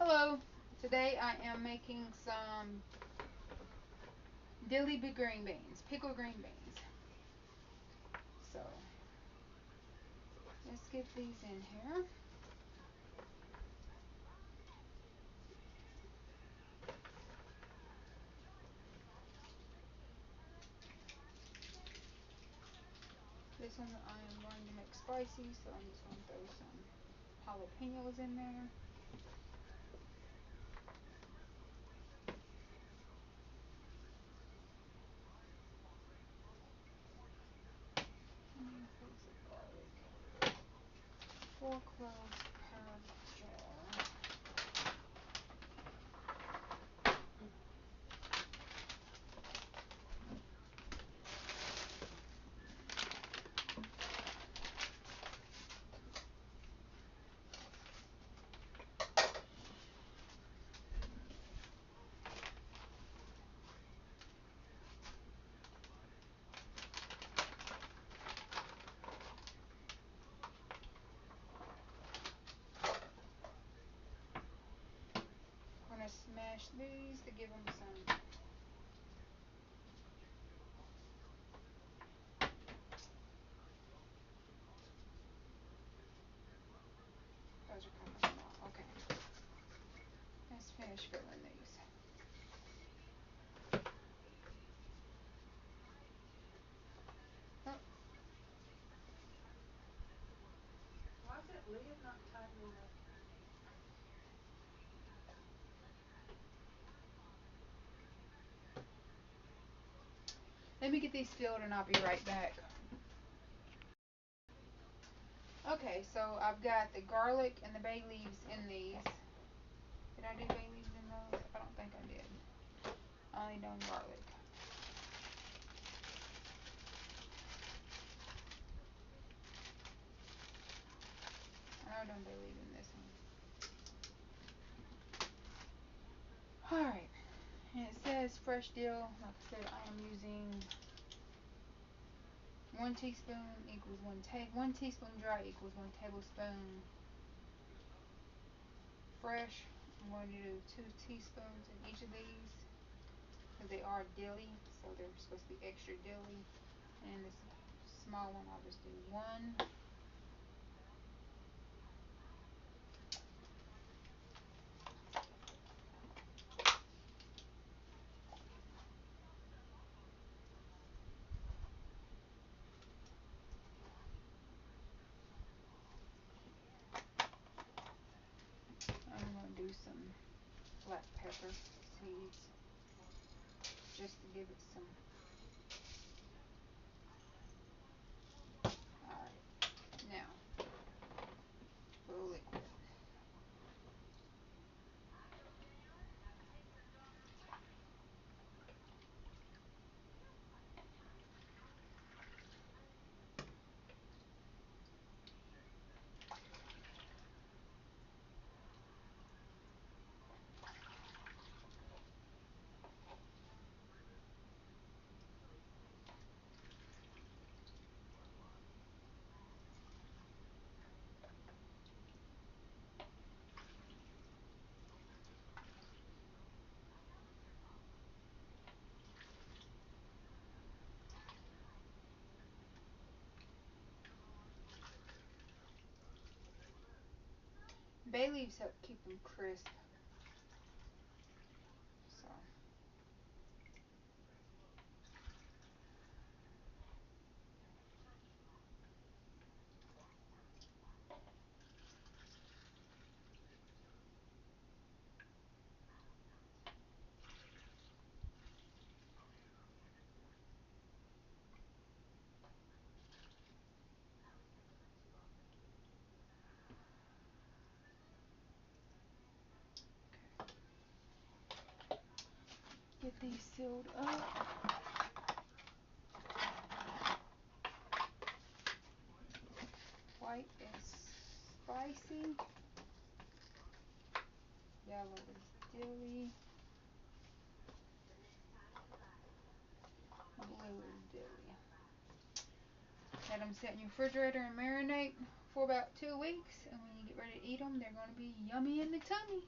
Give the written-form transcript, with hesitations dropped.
Hello, today I am making some Dilly green beans, pickled green beans. So, let's get these in here. This one I am going to make spicy, so I'm just going to throw some jalapenos in there. And cloves of garlic. 4 cloves per jar. I'm going to smash these to give them some. Those are kind of small. Okay. Let's finish filling these. Oh. Why is that lid not tightening up? Let me get these filled and I'll be right back. Okay, so I've got the garlic and the bay leaves in these. Did I do bay leaves in those? I don't think I did. I only done garlic. I done bay leaves in this one. Alright, and it says fresh dill. Like I said, I am using 1 teaspoon equals 1 teaspoon dry equals 1 tablespoon fresh. I'm going to do 2 teaspoons in each of these because they are dilly, so they're supposed to be extra dilly. And this small one, I'll just do 1. I'm going to do some black pepper seeds just to give it some. Alright, now for the liquid. Bay leaves help keep them crisp. So. Get these sealed up. White is spicy. Yellow is dilly. Blue is dilly. Let them sit in your refrigerator and marinate for about 2 weeks. And when you get ready to eat them, they're going to be yummy in the tummy.